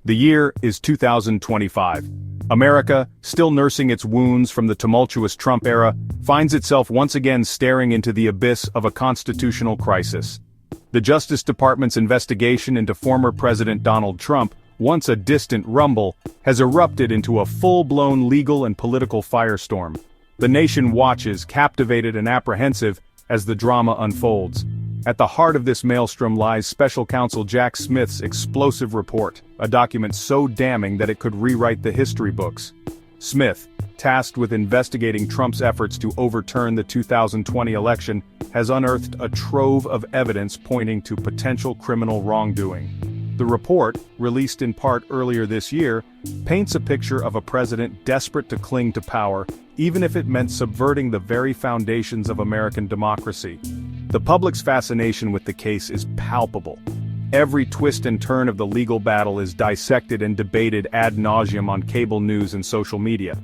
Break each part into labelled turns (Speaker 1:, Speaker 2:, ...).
Speaker 1: The year is 2025. America, still nursing its wounds from the tumultuous Trump era, finds itself once again staring into the abyss of a constitutional crisis. The Justice Department's investigation into former President Donald Trump, once a distant rumble, has erupted into a full-blown legal and political firestorm. The nation watches, captivated and apprehensive, as the drama unfolds. At the heart of this maelstrom lies Special Counsel Jack Smith's explosive report, a document so damning that it could rewrite the history books. Smith, tasked with investigating Trump's efforts to overturn the 2020 election, has unearthed a trove of evidence pointing to potential criminal wrongdoing. The report, released in part earlier this year, paints a picture of a president desperate to cling to power, even if it meant subverting the very foundations of American democracy. The public's fascination with the case is palpable. Every twist and turn of the legal battle is dissected and debated ad nauseum on cable news and social media.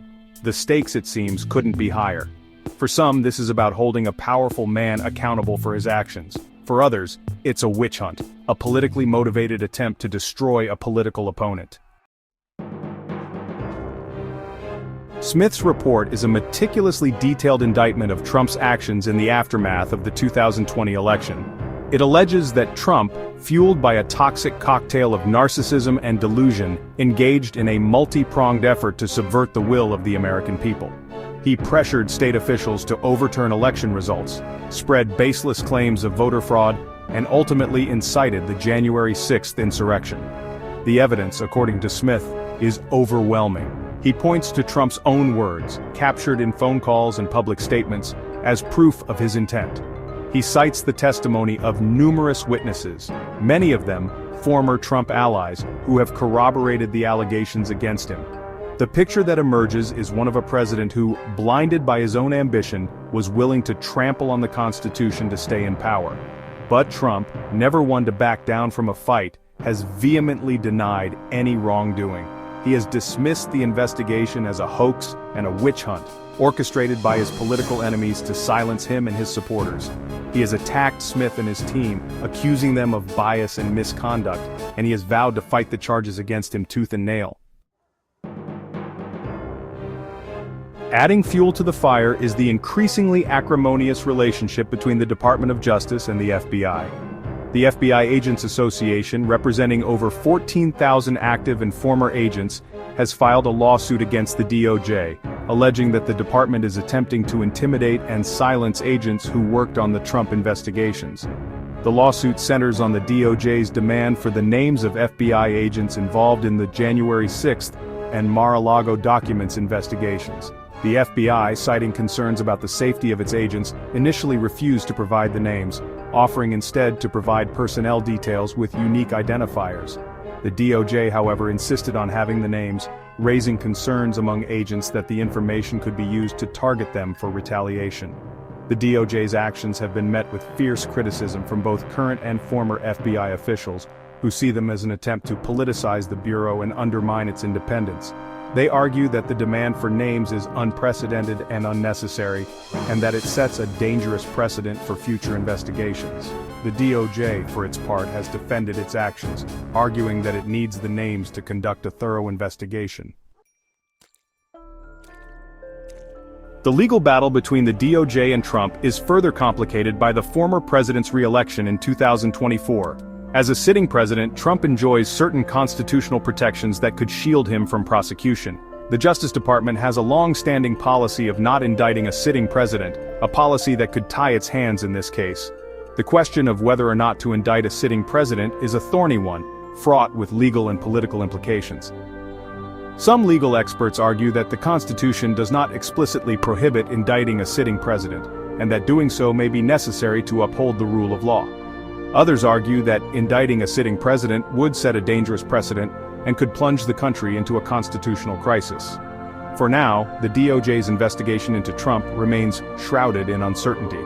Speaker 1: The stakes, it seems, couldn't be higher. For some, this is about holding a powerful man accountable for his actions. For others, it's a witch hunt, a politically motivated attempt to destroy a political opponent. Smith's report is a meticulously detailed indictment of Trump's actions in the aftermath of the 2020 election. It alleges that Trump, fueled by a toxic cocktail of narcissism and delusion, engaged in a multi-pronged effort to subvert the will of the American people. He pressured state officials to overturn election results, spread baseless claims of voter fraud, and ultimately incited the January 6th insurrection. The evidence, according to Smith, is overwhelming. He points to Trump's own words, captured in phone calls and public statements, as proof of his intent. He cites the testimony of numerous witnesses, many of them former Trump allies, who have corroborated the allegations against him. The picture that emerges is one of a president who, blinded by his own ambition, was willing to trample on the Constitution to stay in power. But Trump, never one to back down from a fight, has vehemently denied any wrongdoing. He has dismissed the investigation as a hoax and a witch hunt, orchestrated by his political enemies to silence him and his supporters. He has attacked Smith and his team, accusing them of bias and misconduct, and he has vowed to fight the charges against him tooth and nail. Adding fuel to the fire is the increasingly acrimonious relationship between the Department of Justice and the FBI. The FBI Agents Association, representing over 14,000 active and former agents, has filed a lawsuit against the DOJ, alleging that the department is attempting to intimidate and silence agents who worked on the Trump investigations. The lawsuit centers on the DOJ's demand for the names of FBI agents involved in the January 6th and Mar-a-Lago documents investigations. The FBI, citing concerns about the safety of its agents, initially refused to provide the names, offering instead to provide personnel details with unique identifiers. The DOJ, however, insisted on having the names, raising concerns among agents that the information could be used to target them for retaliation. The DOJ's actions have been met with fierce criticism from both current and former FBI officials, who see them as an attempt to politicize the Bureau and undermine its independence. They argue that the demand for names is unprecedented and unnecessary, and that it sets a dangerous precedent for future investigations. The DOJ, for its part, has defended its actions, arguing that it needs the names to conduct a thorough investigation. The legal battle between the DOJ and Trump is further complicated by the former president's re-election in 2024. As a sitting president, Trump enjoys certain constitutional protections that could shield him from prosecution. The Justice Department has a long-standing policy of not indicting a sitting president, a policy that could tie its hands in this case. The question of whether or not to indict a sitting president is a thorny one, fraught with legal and political implications. Some legal experts argue that the Constitution does not explicitly prohibit indicting a sitting president, and that doing so may be necessary to uphold the rule of law. Others argue that indicting a sitting president would set a dangerous precedent and could plunge the country into a constitutional crisis. For now, the DOJ's investigation into Trump remains shrouded in uncertainty.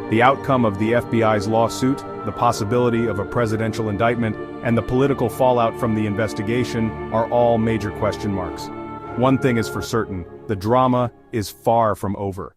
Speaker 1: The outcome of the FBI's lawsuit, the possibility of a presidential indictment, and the political fallout from the investigation are all major question marks. One thing is for certain, the drama is far from over.